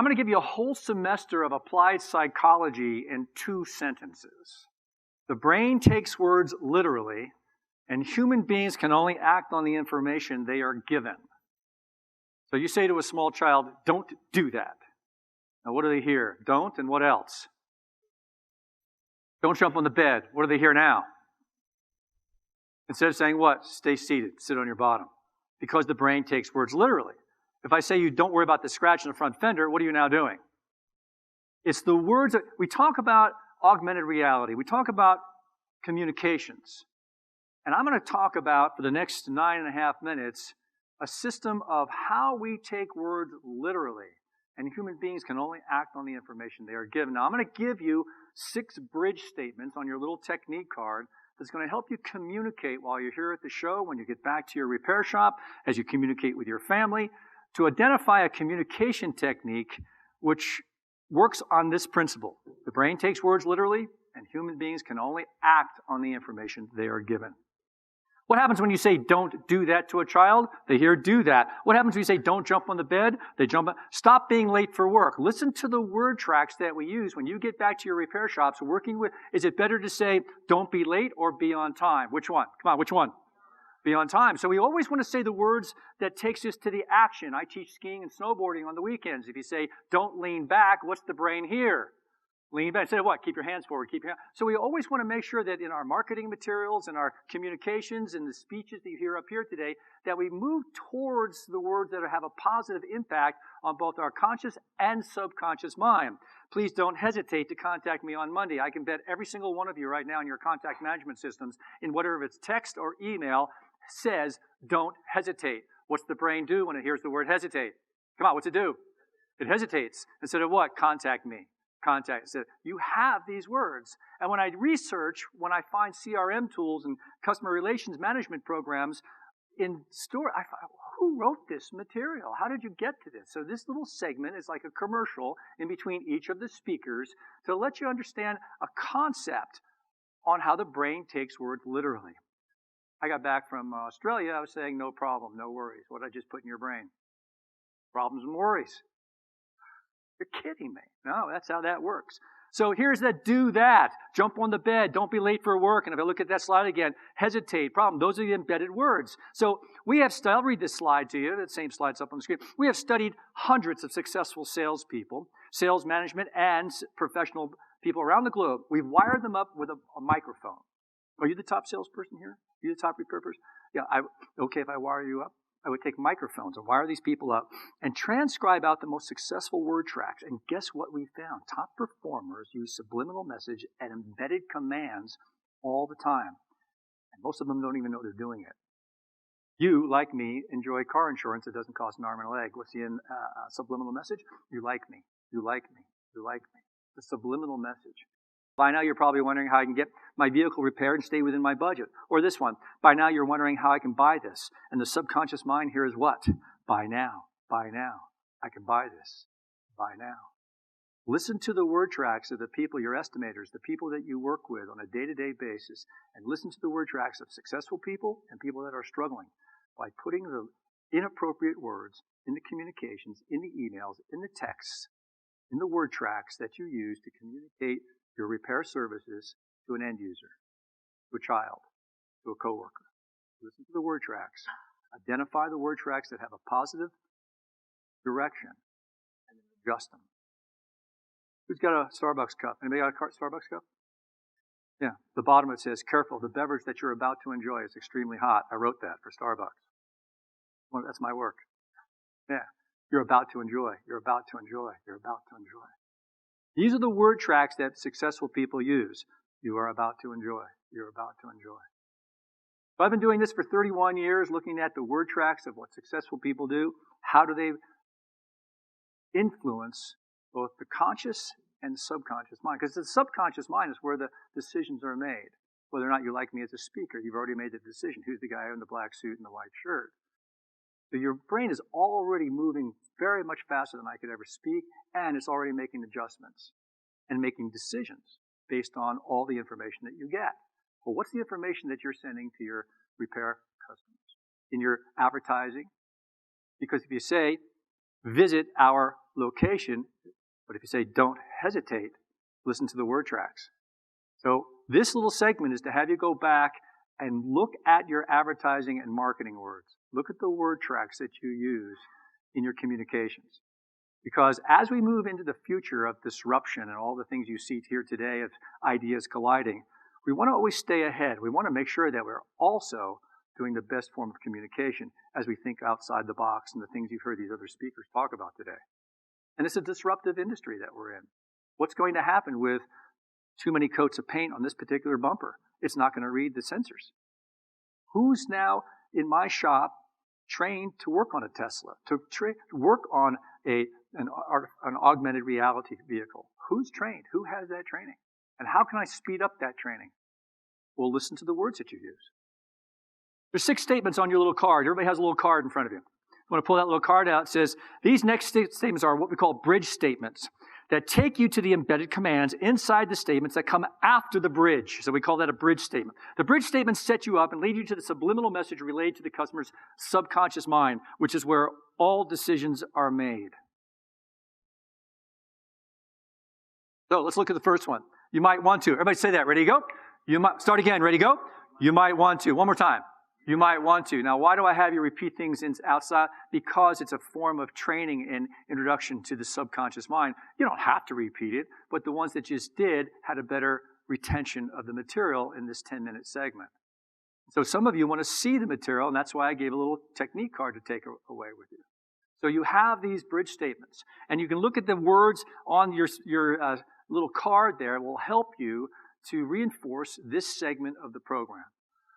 I'm going to give you a whole semester of applied psychology in 2 sentences. The brain takes words literally, and human beings can only act on the information they are given. So you say to a small child, don't do that. Now what do they hear? Don't, and what else? Don't jump on the bed. What do they hear now? Instead of saying what? Stay seated, sit on your bottom. Because the brain takes words literally. If I say you don't worry about the scratch in the front fender, what are you now doing? It's the words that we talk about augmented reality. We talk about communications. And I'm going to talk about, for the next 9.5 minutes, a system of how we take words literally. And human beings can only act on the information they are given. Now, I'm going to give you 6 bridge statements on your little technique card that's going to help you communicate while you're here at the show, when you get back to your repair shop, as you communicate with your family, to identify a communication technique which works on this principle. The brain takes words literally, and human beings can only act on the information they are given. What happens when you say, don't do that to a child? They hear, do that. What happens when you say, don't jump on the bed? They jump on. Stop being late for work. Listen to the word tracks that we use when you get back to your repair shops working with. Is it better to say, don't be late or be on time? Which one? Come on, which one? Be on time. So we always want to say the words that takes us to the action. I teach skiing and snowboarding on the weekends. If you say, don't lean back, what's the brain hear? Lean back. Instead of what? Keep your hands forward. Keep your hands. So we always want to make sure that in our marketing materials and our communications and the speeches that you hear up here today, that we move towards the words that have a positive impact on both our conscious and subconscious mind. Please don't hesitate to contact me on Monday. I can bet every single one of you right now in your contact management systems, in whatever it's text or email, says, don't hesitate. What's the brain do when it hears the word hesitate? Come on, what's it do? It hesitates. Instead of what? Contact me. Contact. So you have these words. And when I research, when I find CRM tools and customer relations management programs in store, I find, who wrote this material? How did you get to this? So this little segment is like a commercial in between each of the speakers to let you understand a concept on how the brain takes words literally. I got back from Australia. I was saying, no problem, no worries. What did I just put in your brain? Problems and worries. You're kidding me. No, that's how that works. So here's that do that. Jump on the bed. Don't be late for work. And if I look at that slide again, hesitate, problem. Those are the embedded words. So we have, I'll read this slide to you. That same slide's up on the screen. We have studied hundreds of successful salespeople, sales management, and professional people around the globe. We've wired them up with a microphone. Are you the top salesperson here? Are you the top repair person? Yeah, okay if I wire you up? I would take microphones and wire these people up and transcribe out the most successful word tracks. And guess what we found? Top performers use subliminal message and embedded commands all the time. And most of them don't even know they're doing it. You, like me, enjoy car insurance that doesn't cost an arm and a leg. What's the subliminal message? You like me. You like me. You like me. The subliminal message. By now, you're probably wondering how I can get my vehicle repaired and stay within my budget. Or this one. By now, you're wondering how I can buy this. And the subconscious mind here is what? Buy now. Buy now. I can buy this. Buy now. Listen to the word tracks of the people, your estimators, the people that you work with on a day-to-day basis, and listen to the word tracks of successful people and people that are struggling by putting the inappropriate words in the communications, in the emails, in the texts, in the word tracks that you use to communicate your repair services to an end user, to a child, to a coworker. Listen to the word tracks. Identify the word tracks that have a positive direction and then adjust them. Who's got a Starbucks cup? Anybody got a Starbucks cup? Yeah. The bottom of it says, careful, the beverage that you're about to enjoy is extremely hot. I wrote that for Starbucks. Well, that's my work. Yeah. You're about to enjoy. You're about to enjoy. You're about to enjoy. These are the word tracks that successful people use. You are about to enjoy. You're about to enjoy. So I've been doing this for 31 years, looking at the word tracks of what successful people do. How do they influence both the conscious and the subconscious mind? Because the subconscious mind is where the decisions are made. Whether or not you like me as a speaker, you've already made the decision. Who's the guy in the black suit and the white shirt? So your brain is already moving very much faster than I could ever speak, and it's already making adjustments and making decisions based on all the information that you get. Well, what's the information that you're sending to your repair customers? In your advertising? Because if you say, visit our location. But if you say don't hesitate, listen to the word tracks. So this little segment is to have you go back and look at your advertising and marketing words. Look at the word tracks that you use in your communications. Because as we move into the future of disruption and all the things you see here today of ideas colliding, we want to always stay ahead. We want to make sure that we're also doing the best form of communication as we think outside the box and the things you've heard these other speakers talk about today. And it's a disruptive industry that we're in. What's going to happen with too many coats of paint on this particular bumper? It's not going to read the sensors. Who's now in my shop trained to work on a Tesla, to work on an augmented reality vehicle? Who's trained? Who has that training? And how can I speed up that training? Well, listen to the words that you use. There's 6 statements on your little card. Everybody has a little card in front of you. You want to pull that little card out. It says, these next statements are what we call bridge statements that take you to the embedded commands inside the statements that come after the bridge. So we call that a bridge statement. The bridge statements set you up and lead you to the subliminal message relayed to the customer's subconscious mind, which is where all decisions are made. So let's look at the first one. You might want to. Everybody say that. Ready to go? You might start again. Ready to go? You might want to. One more time. You might want to. Now, why do I have you repeat things outside? Because it's a form of training and introduction to the subconscious mind. You don't have to repeat it, but the ones that just did had a better retention of the material in this 10-minute segment. So some of you want to see the material, and that's why I gave a little technique card to take away with you. So you have these bridge statements, and you can look at the words on your little card there. It will help you to reinforce this segment of the program.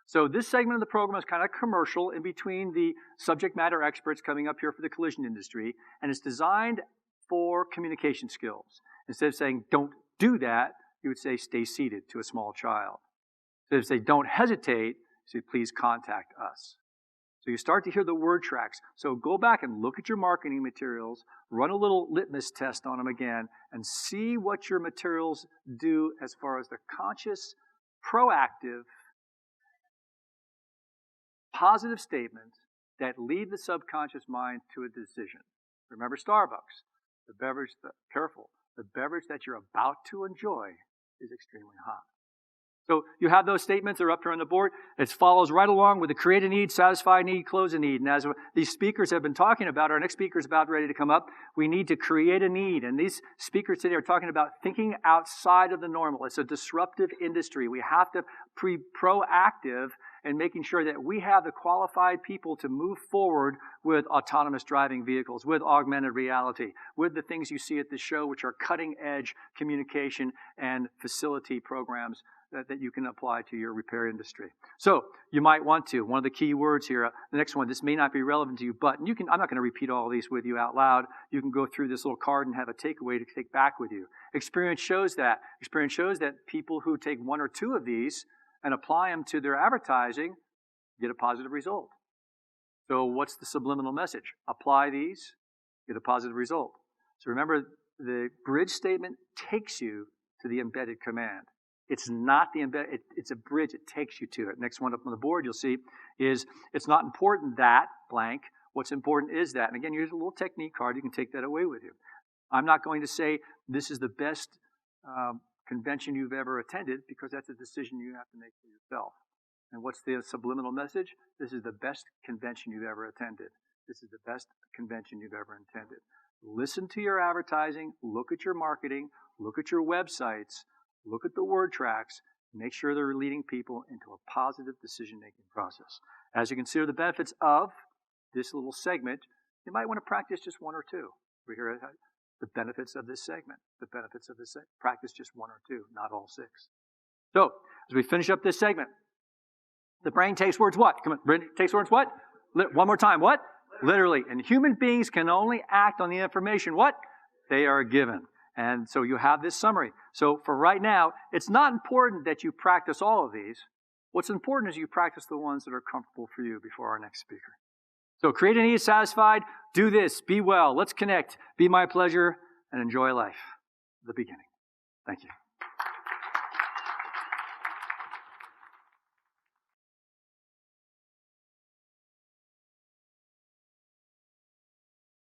So this segment of the program is kind of commercial in between the subject matter experts coming up here for the collision industry, and it's designed for communication skills. Instead of saying, don't do that, you would say, stay seated to a small child. Instead of saying, don't hesitate, you say, please contact us. So you start to hear the word tracks. So go back and look at your marketing materials, run a little litmus test on them again, and see what your materials do as far as the conscious, proactive, positive statements that lead the subconscious mind to a decision. Remember Starbucks. The beverage that you're about to enjoy is extremely hot. So you have those statements. They're up here on the board. It follows right along with the create a need, satisfy a need, close a need. And as these speakers have been talking about, our next speaker is about ready to come up, we need to create a need. And these speakers today are talking about thinking outside of the normal. It's a disruptive industry. We have to be proactive in making sure that we have the qualified people to move forward with autonomous driving vehicles, with augmented reality, with the things you see at the show, which are cutting-edge communication and facility programs that you can apply to your repair industry. So you might want to. One of the key words here, the next one, this may not be relevant to you, but I'm not going to repeat all of these with you out loud. You can go through this little card and have a takeaway to take back with you. Experience shows that. Experience shows that people who take 1 or 2 of these and apply them to their advertising get a positive result. So what's the subliminal message? Apply these, get a positive result. So remember, the bridge statement takes you to the embedded command. It's not the embedded, it's a bridge, it takes you to it. Next one up on the board you'll see is, it's not important that blank, what's important is that. And again, here's a little technique card, you can take that away with you. I'm not going to say this is the best convention you've ever attended, because that's a decision you have to make for yourself. And what's the subliminal message? This is the best convention you've ever attended. This is the best convention you've ever attended. Listen to your advertising, look at your marketing, look at your websites, look at the word tracks, make sure they're leading people into a positive decision-making process. As you consider the benefits of this little segment, you might want to practice just 1 or 2. We hear the benefits of this segment. The benefits of this segment. Practice just 1 or 2, not all 6. So, as we finish up this segment, the brain takes words what? Come on, brain takes words what? One more time, what? Literally. And human beings can only act on the information, what? They are given. And so you have this summary. So for right now, it's not important that you practice all of these. What's important is you practice the ones that are comfortable for you before our next speaker. So create a need, satisfied, do this, be well, let's connect, be my pleasure, and enjoy life. The beginning. Thank you.